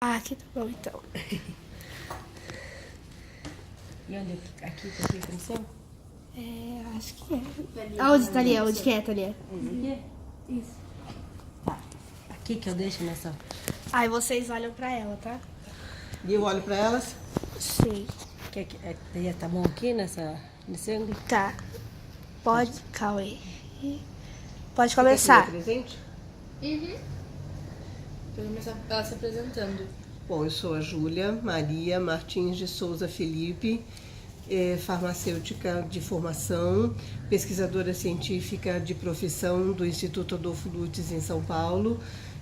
Ah, aqui tá bom então. E onde? Aqui tá aqui a função? Acho que é. Aonde tá ali? Aonde que é, Thalia? Esse aqui? Isso. Tá. Aqui que eu deixo nessa. Aí vocês olham pra ela, tá? E eu olho pra elas. Sim. Daí tá bom aqui nesse ângulo? Tá. Pode, Cauê. Pode Quer começar. presente? Pra começar ela se apresentando. Bom, eu sou a Júlia Maria Martins de Souza Felipe, farmacêutica de formação, pesquisadora científica de profissão do Instituto Adolfo Lutz em São Paulo.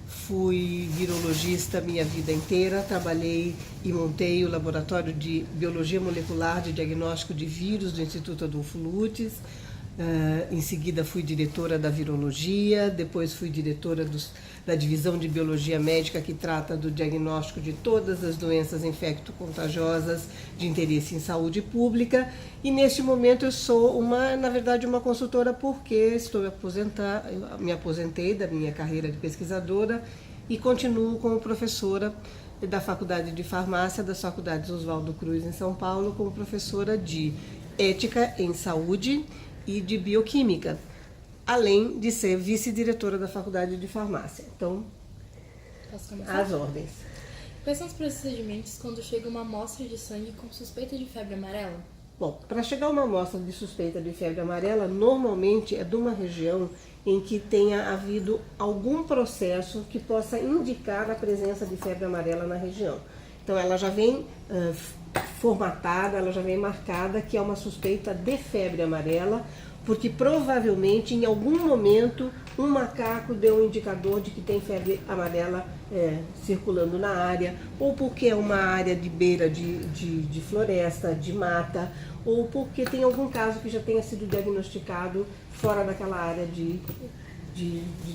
Fui virologista minha vida inteira, trabalhei e montei o laboratório de biologia molecular de diagnóstico de vírus do Instituto Adolfo Lutz. Em seguida fui diretora da virologia, depois fui diretora da divisão de biologia médica que trata do diagnóstico de todas as doenças infecto-contagiosas de interesse em saúde pública. E neste momento eu sou na verdade uma consultora porque estou aposentada, me aposentei da minha carreira de pesquisadora e continuo como professora da Faculdade de Farmácia das Faculdades Oswaldo Cruz em São Paulo, como professora de Ética em Saúde e de Bioquímica, além de ser vice-diretora da Faculdade de Farmácia. Então, Posso começar? as ordens. Quais são os procedimentos quando chega uma amostra de sangue com suspeita de febre amarela? Bom, para chegar uma amostra de suspeita de febre amarela, normalmente é de uma região em que tenha havido algum processo que possa indicar a presença de febre amarela na região. Então, ela já vem formatada, ela já vem marcada que é uma suspeita de febre amarela, porque provavelmente em algum momento um macaco deu um indicador de que tem febre amarela circulando na área, ou porque é uma área de beira de floresta, de mata, ou porque tem algum caso que já tenha sido diagnosticado fora daquela área de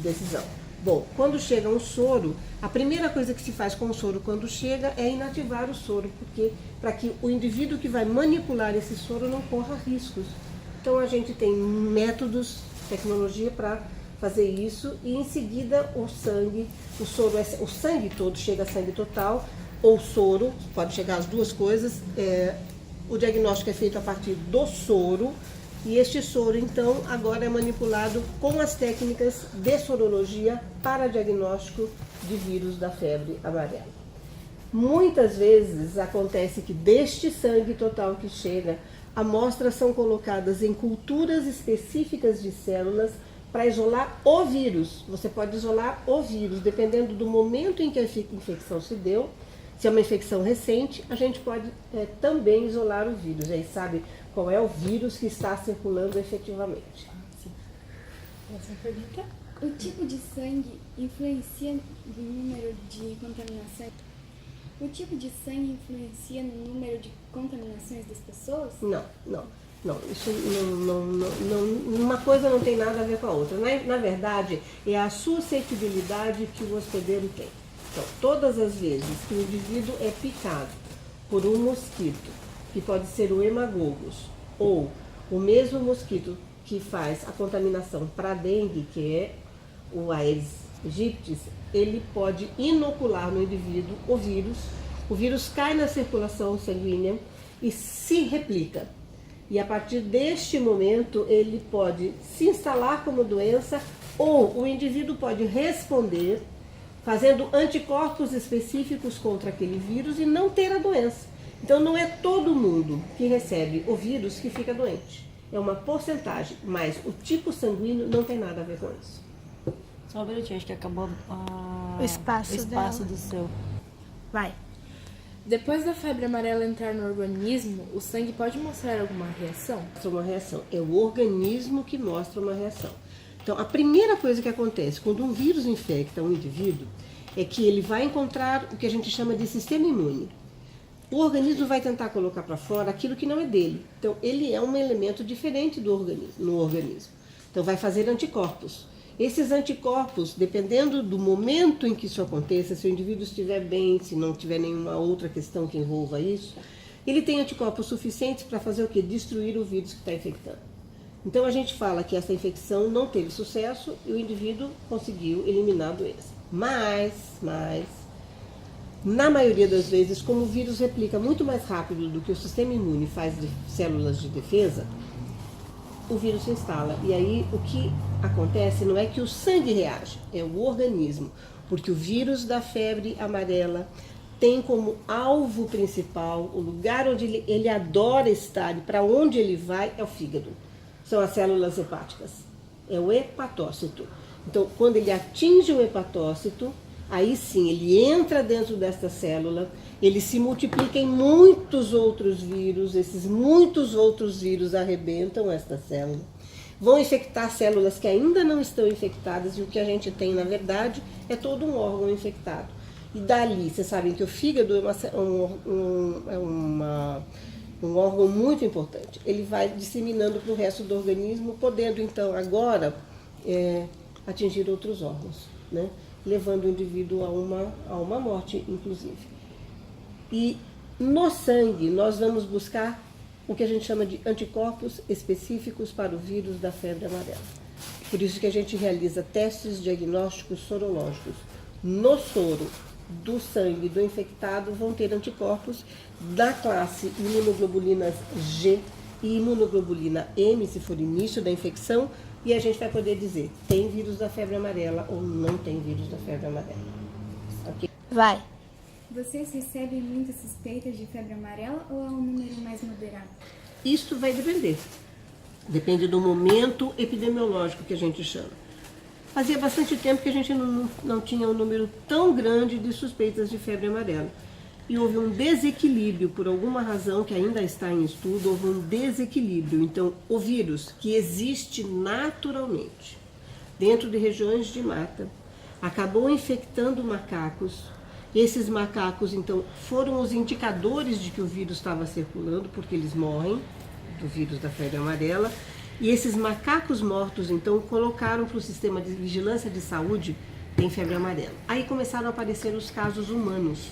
decisão. Bom, quando chega um soro, a primeira coisa que se faz com o soro quando chega é inativar o soro, porque para que o indivíduo que vai manipular esse soro não corra riscos. Então a gente tem métodos, tecnologia para fazer isso e em seguida o sangue todo chega a sangue total ou soro, pode chegar as duas coisas. O diagnóstico é feito a partir do soro. E este soro, então, agora é manipulado com as técnicas de sorologia para diagnóstico de vírus da febre amarela. Muitas vezes acontece que deste sangue total que chega, amostras são colocadas em culturas específicas de células para isolar o vírus. Você pode isolar o vírus, dependendo do momento em que a infecção se deu. Se é uma infecção recente, a gente pode também isolar o vírus. Aí sabe qual é o vírus que está circulando efetivamente. Essa pergunta? O tipo de sangue influencia no número de contaminações? O tipo de sangue influencia no número de contaminações das pessoas? Não. Isso uma coisa não tem nada a ver com a outra. Na verdade, é a suscetibilidade que o hospedeiro tem. Então, todas as vezes que o indivíduo é picado por um mosquito, que pode ser o hemagogos, ou o mesmo mosquito que faz a contaminação para a dengue, que é o Aedes aegypti, ele pode inocular no indivíduo o vírus cai na circulação sanguínea e se replica. E a partir deste momento ele pode se instalar como doença ou o indivíduo pode responder fazendo anticorpos específicos contra aquele vírus e não ter a doença. Então não é todo mundo que recebe o vírus que fica doente. É uma porcentagem, mas o tipo sanguíneo não tem nada a ver com isso. Só um minutinho, acho que acabou O espaço dela. do seu. Vai. Depois da febre amarela entrar no organismo, o sangue pode mostrar alguma reação? Mostra uma reação. É o organismo que mostra uma reação. Então, a primeira coisa que acontece quando um vírus infecta um indivíduo é que ele vai encontrar o que a gente chama de sistema imune. O organismo vai tentar colocar para fora aquilo que não é dele. Então, ele é um elemento diferente no organismo. Então, vai fazer anticorpos. Esses anticorpos, dependendo do momento em que isso aconteça, se o indivíduo estiver bem, se não tiver nenhuma outra questão que envolva isso, ele tem anticorpos suficientes para fazer o quê? Destruir o vírus que está infectando. Então a gente fala que essa infecção não teve sucesso e o indivíduo conseguiu eliminar a doença. Mas Na maioria das vezes, como o vírus replica muito mais rápido do que o sistema imune faz de células de defesa, o vírus se instala. E aí o que acontece não é que o sangue reage, é o organismo, porque o vírus da febre amarela tem como alvo principal, o lugar onde ele adora estar e para onde ele vai é o fígado. São as células hepáticas, é o hepatócito. Então, quando ele atinge o hepatócito, aí sim, ele entra dentro desta célula, ele se multiplica em muitos outros vírus, esses muitos outros vírus arrebentam esta célula, vão infectar células que ainda não estão infectadas, e o que a gente tem, na verdade, é todo um órgão infectado. E dali, vocês sabem que o fígado é um órgão muito importante. Ele vai disseminando para o resto do organismo, podendo, então, agora, atingir outros órgãos, né? Levando o indivíduo a uma morte, inclusive. E no sangue, nós vamos buscar o que a gente chama de anticorpos específicos para o vírus da febre amarela. Por isso que a gente realiza testes diagnósticos sorológicos. No soro do sangue do infectado vão ter anticorpos da classe imunoglobulinas G e imunoglobulina M, se for início da infecção, e a gente vai poder dizer, tem vírus da febre amarela ou não tem vírus da febre amarela. Okay? Vai. Vocês recebem muitas suspeitas de febre amarela ou é um número mais moderado? Isso vai depender. Depende do momento epidemiológico que a gente chama. Fazia bastante tempo que a gente não tinha um número tão grande de suspeitas de febre amarela. E houve um desequilíbrio, por alguma razão que ainda está em estudo, houve um desequilíbrio. Então, o vírus que existe naturalmente dentro de regiões de mata acabou infectando macacos. Esses macacos, então, foram os indicadores de que o vírus estava circulando, porque eles morrem do vírus da febre amarela. E esses macacos mortos, então, colocaram para o sistema de vigilância de saúde tem febre amarela. Aí começaram a aparecer os casos humanos.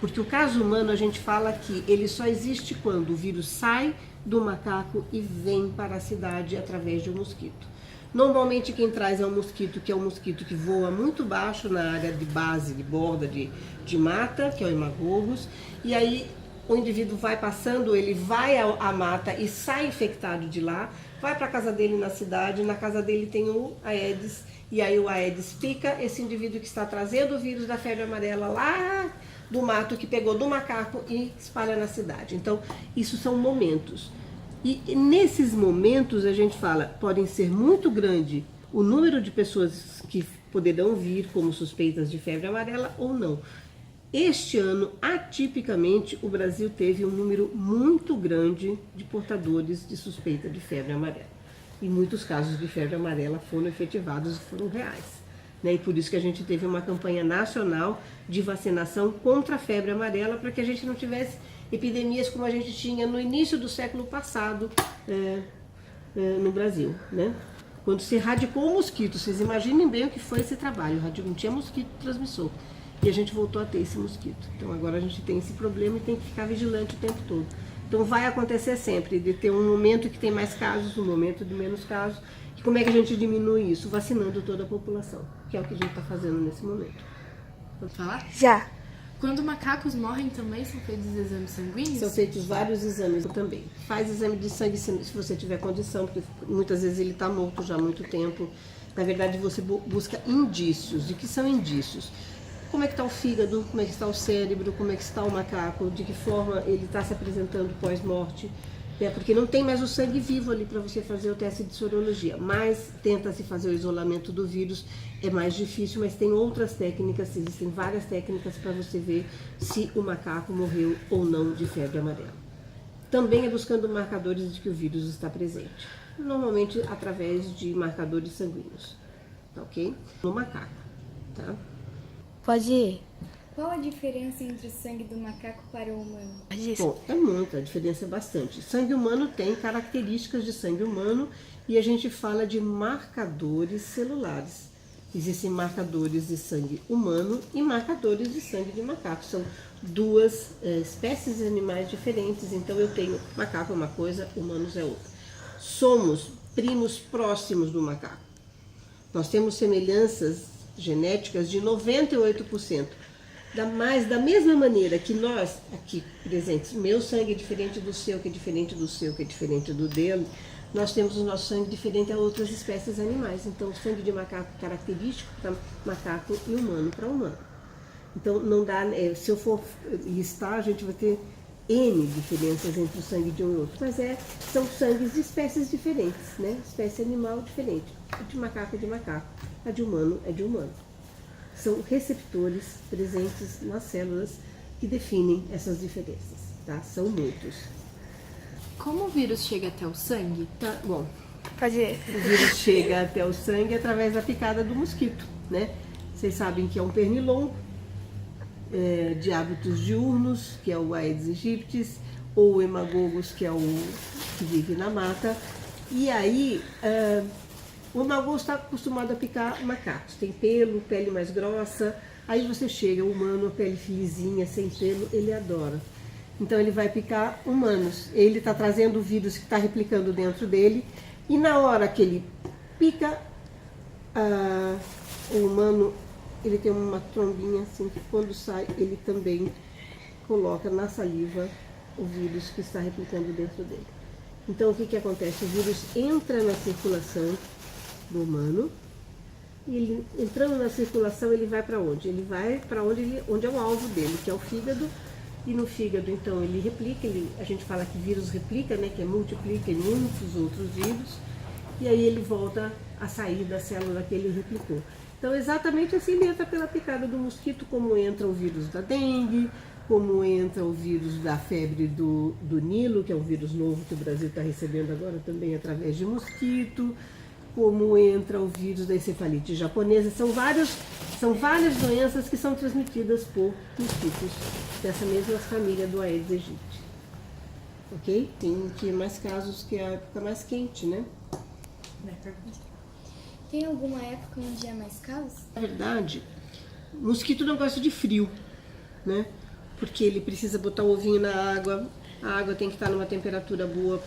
Porque o caso humano, a gente fala que ele só existe quando o vírus sai do macaco e vem para a cidade através de um mosquito. Normalmente quem traz é um mosquito, que é um mosquito que voa muito baixo na área de base, de borda de mata, que é o hemagorgus, e aí o indivíduo vai passando, ele vai à mata e sai infectado de lá, vai para a casa dele na cidade, na casa dele tem o Aedes, e aí o Aedes pica esse indivíduo que está trazendo o vírus da febre amarela lá do mato, que pegou do macaco e espalha na cidade. Então, isso são momentos. E nesses momentos a gente fala, podem ser muito grande o número de pessoas que poderão vir como suspeitas de febre amarela ou não. Este ano, atipicamente, o Brasil teve um número muito grande de portadores de suspeita de febre amarela. E muitos casos de febre amarela foram efetivados e foram reais. E por isso que a gente teve uma campanha nacional de vacinação contra a febre amarela, para que a gente não tivesse epidemias como a gente tinha no início do século passado no Brasil, né? Quando se erradicou o mosquito, vocês imaginem bem o que foi esse trabalho, não tinha mosquito transmissor, e a gente voltou a ter esse mosquito. Então agora a gente tem esse problema e tem que ficar vigilante o tempo todo. Então vai acontecer sempre, de ter um momento que tem mais casos, um momento de menos casos. E como é que a gente diminui isso? Vacinando toda a população, que é o que a gente está fazendo nesse momento. Pode falar? Já. Quando macacos morrem também são feitos exames sanguíneos? São feitos vários exames também. Faz exame de sangue se você tiver condição, porque muitas vezes ele está morto já há muito tempo. Na verdade, você busca indícios. De que são indícios? Como é que está o fígado, como é que está o cérebro, como é que está o macaco, de que forma ele está se apresentando pós-morte. Porque não tem mais o sangue vivo ali para você fazer o teste de sorologia, mas tenta-se fazer o isolamento do vírus, é mais difícil, mas tem outras técnicas, existem várias técnicas para você ver se o macaco morreu ou não de febre amarela. Também é buscando marcadores de que o vírus está presente, normalmente através de marcadores sanguíneos, tá ok? No macaco, tá? Pode ir. Qual a diferença entre o sangue do macaco para o humano? Bom, é muita, a diferença é bastante. Sangue humano tem características de sangue humano e a gente fala de marcadores celulares. Existem marcadores de sangue humano e marcadores de sangue de macaco. São duas espécies de animais diferentes, então eu tenho macaco é uma coisa, humanos é outra. Somos primos próximos do macaco. Nós temos semelhanças genéticas de 98%. Da mesma maneira que nós, aqui presentes, meu sangue é diferente do seu, que é diferente do seu, que é diferente do dele, nós temos o nosso sangue diferente a outras espécies animais. Então, o sangue de macaco característico para macaco e humano para humano. Então, não dá, se eu for listar, a gente vai ter N diferenças entre o sangue de um e outro, mas são sangues de espécies diferentes, né? Espécie animal diferente. A de macaco é de macaco, a de humano é de humano. São receptores presentes nas células que definem essas diferenças, tá? São muitos. Como o vírus chega até o sangue? Tá, bom, Pode ir. o vírus chega até o sangue através da picada do mosquito, né? Vocês sabem que é um pernilongo, de hábitos diurnos, que é o Aedes aegypti, ou o hemagogos, que é o que vive na mata. E aí, o hemagogos está acostumado a picar macacos. Tem pelo, pele mais grossa. Aí você chega, o humano, a pele lisinha, sem pelo, ele adora. Então ele vai picar humanos. Ele está trazendo o vírus que está replicando dentro dele. E na hora que ele pica o humano, ele tem uma trombinha assim, que quando sai, ele também coloca na saliva o vírus que está replicando dentro dele. Então o que acontece? O vírus entra na circulação do humano, e ele, entrando na circulação, ele vai para onde? Ele vai para onde é o alvo dele, que é o fígado, e no fígado, então, ele replica, a gente fala que vírus replica, né, que multiplica em muitos outros vírus, e aí ele volta a sair da célula que ele replicou. Então, exatamente assim, ele entra pela picada do mosquito, como entra o vírus da dengue, como entra o vírus da febre do Nilo, que é um vírus novo que o Brasil está recebendo agora também através de mosquito, como entra o vírus da encefalite japonesa. São várias doenças que são transmitidas por mosquitos dessa mesma família do Aedes aegypti. Ok? Tem mais casos que é a época mais quente, né? Tem alguma época onde é mais casos? Na verdade, o mosquito não gosta de frio, né? Porque ele precisa botar o ovinho na água, a água tem que estar numa temperatura boa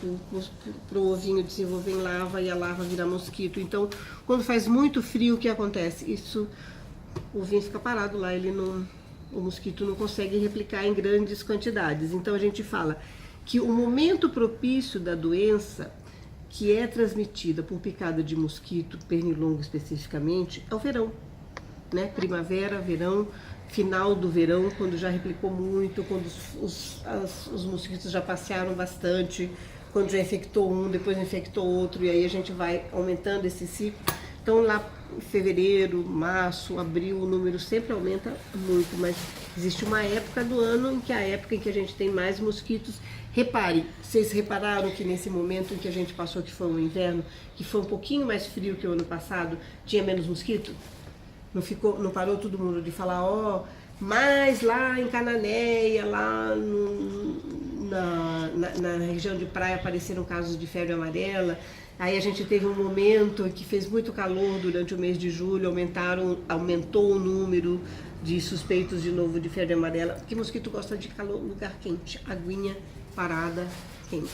para o ovinho desenvolver em larva e a larva virar mosquito. Então, quando faz muito frio, o que acontece? O ovinho fica parado lá, o mosquito não consegue replicar em grandes quantidades. Então, a gente fala que o momento propício da doença, que é transmitida por picada de mosquito, pernilongo especificamente, é o verão, né? Primavera, verão, final do verão, quando já replicou muito, quando os mosquitos já passearam bastante, quando já infectou um, depois infectou outro, e aí a gente vai aumentando esse ciclo. Então lá em fevereiro, março, abril, o número sempre aumenta muito, mas existe uma época do ano em que é a época em que a gente tem mais mosquitos. Repare, vocês repararam que nesse momento em que a gente passou, que foi o inverno, que foi um pouquinho mais frio que o ano passado, tinha menos mosquito? Não parou todo mundo de falar, mas lá em Cananéia, lá na região de praia apareceram casos de febre amarela. Aí a gente teve um momento que fez muito calor durante o mês de julho, aumentou o número de suspeitos de novo de febre amarela, porque mosquito gosta de calor, lugar quente, aguinha parada, quente,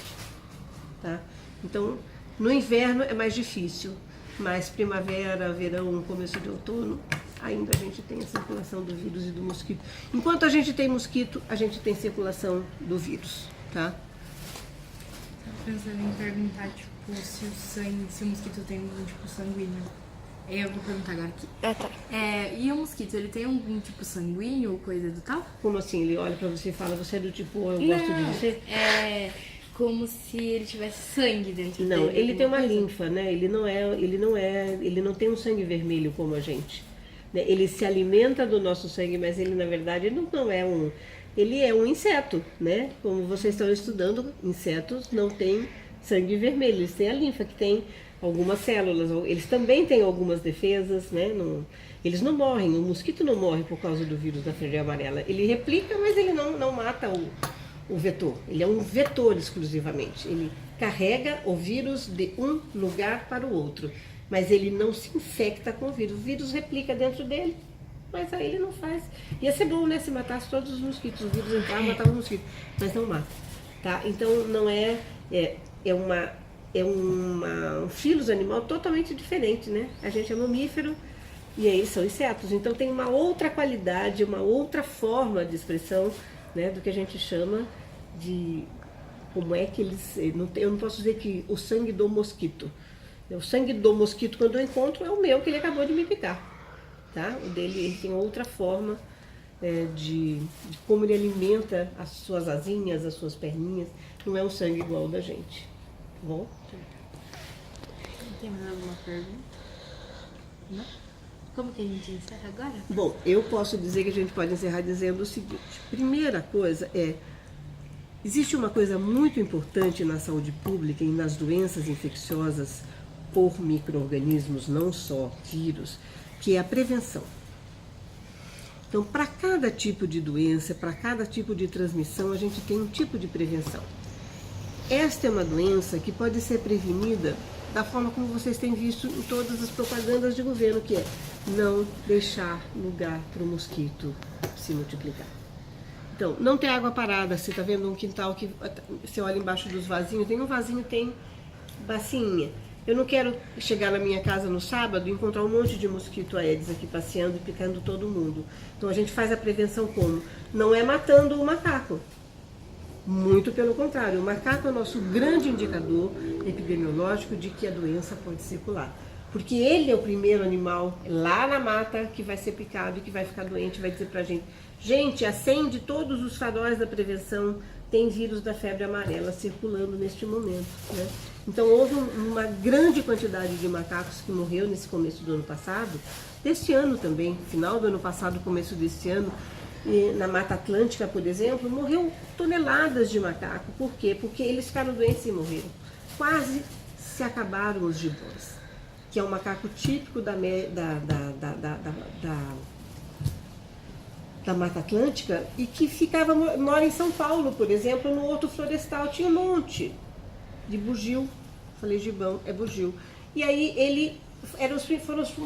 tá? Então, no inverno é mais difícil, mas primavera, verão, começo de outono, ainda a gente tem a circulação do vírus e do mosquito. Enquanto a gente tem mosquito, a gente tem circulação do vírus, tá? Pensando em perguntar, tipo, se o mosquito tem algum tipo sanguíneo. Eu vou perguntar agora aqui. Tá. E o mosquito, ele tem algum tipo sanguíneo ou coisa do tal? Como assim? Ele olha pra você e fala, você é do tipo, eu gosto de você? É como se ele tivesse sangue dentro dele. Não, ele tem uma coisa. linfa, né? Ele não tem um sangue vermelho como a gente. Né? Ele se alimenta do nosso sangue, mas ele na verdade ele é um inseto, né? Como vocês estão estudando, insetos não têm sangue vermelho, eles têm a linfa, que tem algumas células, eles também têm algumas defesas, né? Eles não morrem, o mosquito não morre por causa do vírus da febre amarela. Ele replica, mas ele não mata o vetor. Ele é um vetor exclusivamente. Ele carrega o vírus de um lugar para o outro, mas ele não se infecta com o vírus. O vírus replica dentro dele, mas aí ele não faz. Ia ser bom, né, se matasse todos os mosquitos. O vírus entrava e matava os mosquitos, mas não mata, tá? Então não um filos animal totalmente diferente, né? A gente é mamífero, E aí são insetos. Então tem uma outra qualidade, uma outra forma de expressão, né, do que a gente chama de como é que eles... Eu não posso dizer que o sangue do mosquito. O sangue do mosquito, quando eu encontro, é o meu, que ele acabou de me picar. Tá? O dele ele tem outra forma de como ele alimenta as suas asinhas, as suas perninhas. Não é um sangue igual ao da gente. Tá bom? Tem mais alguma pergunta? Não? Como que a gente encerra agora? Bom, eu posso dizer que a gente pode encerrar dizendo o seguinte. Primeira coisa existe uma coisa muito importante na saúde pública e nas doenças infecciosas por micro-organismos, não só vírus, que é a prevenção. Então, para cada tipo de doença, para cada tipo de transmissão, a gente tem um tipo de prevenção. Esta é uma doença que pode ser prevenida da forma como vocês têm visto em todas as propagandas de governo, que é não deixar lugar para o mosquito se multiplicar. Então, não ter água parada. Você está vendo um quintal que você olha embaixo dos vasinhos, tem um vasinho, tem bacinha. Eu não quero chegar na minha casa no sábado e encontrar um monte de mosquito aedes aqui passeando e picando todo mundo. Então a gente faz a prevenção como? Não é matando o macaco. Muito pelo contrário, o macaco é o nosso grande indicador epidemiológico de que a doença pode circular. Porque ele é o primeiro animal lá na mata que vai ser picado e que vai ficar doente, vai dizer pra gente: gente, acende todos os faróis da prevenção, tem vírus da febre amarela circulando neste momento, né? Então houve uma grande quantidade de macacos que morreu nesse começo do ano passado, deste ano também, final do ano passado, começo deste ano, e na Mata Atlântica, por exemplo, morreu toneladas de macaco. Por quê? Porque eles ficaram doentes e morreram. Quase se acabaram os gibões, que é um macaco típico da Mata Atlântica e que mora em São Paulo, por exemplo, no Horto Florestal, tinha um monte de bugio. Falei gibão, é bugio. E aí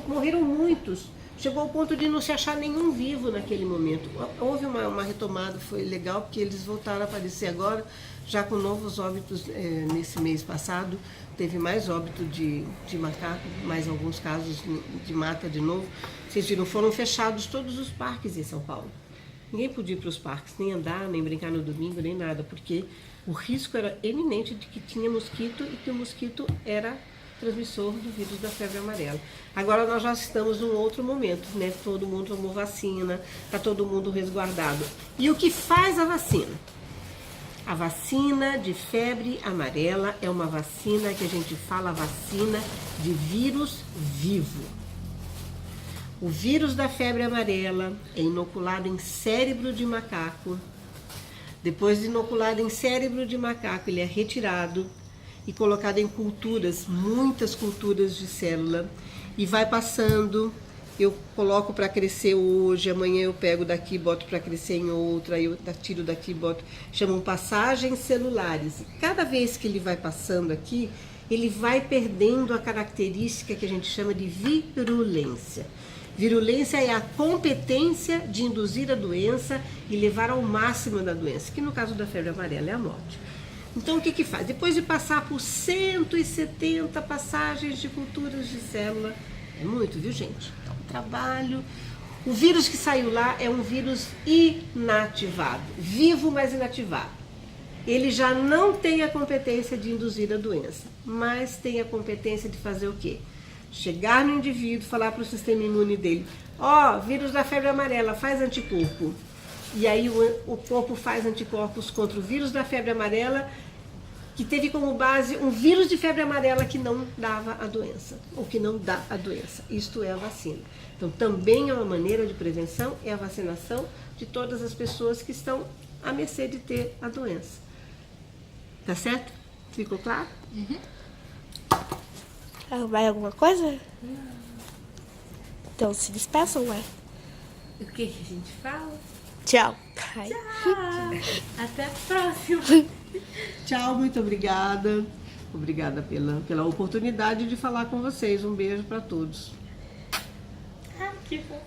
morreram muitos. Chegou ao ponto de não se achar nenhum vivo naquele momento. Houve uma retomada, foi legal, porque eles voltaram a aparecer agora, já com novos óbitos. Nesse mês passado, teve mais óbito de macaco, mais alguns casos de mata de novo. Vocês viram, foram fechados todos os parques em São Paulo. Ninguém podia ir para os parques, nem andar, nem brincar no domingo, nem nada, porque o risco era eminente de que tinha mosquito e que o mosquito era transmissor do vírus da febre amarela. Agora nós já estamos num outro momento, né? Todo mundo tomou vacina, está todo mundo resguardado. E o que faz a vacina? A vacina de febre amarela é uma vacina que a gente fala vacina de vírus vivo. O vírus da febre amarela é inoculado em cérebro de macaco. Depois de inoculado em cérebro de macaco, ele é retirado e colocado em culturas, muitas culturas de célula, e vai passando. Eu coloco para crescer hoje, amanhã eu pego daqui, boto para crescer em outra, eu tiro daqui, boto. Chamam passagens celulares. E cada vez que ele vai passando aqui, ele vai perdendo a característica que a gente chama de virulência. Virulência é a competência de induzir a doença e levar ao máximo da doença, que no caso da febre amarela é a morte. Então o que faz? Depois de passar por 170 passagens de culturas de célula, é muito, viu, gente? É um trabalho. O vírus que saiu lá é um vírus inativado, vivo, mas inativado. Ele já não tem a competência de induzir a doença, mas tem a competência de fazer o quê? Chegar no indivíduo, falar para o sistema imune dele: ó, vírus da febre amarela, faz anticorpo. E aí o corpo faz anticorpos contra o vírus da febre amarela, que teve como base um vírus de febre amarela que não dava a doença, ou que não dá a doença. Isto é a vacina. Então, também é uma maneira de prevenção, é a vacinação de todas as pessoas que estão à mercê de ter a doença. Tá certo? Ficou claro? Uhum. Vai alguma coisa? Então se despeçam, ué. O que a gente fala? Tchau. Tchau. Até a próxima. Tchau, muito obrigada. Obrigada pela oportunidade de falar com vocês. Um beijo para todos. Que bom.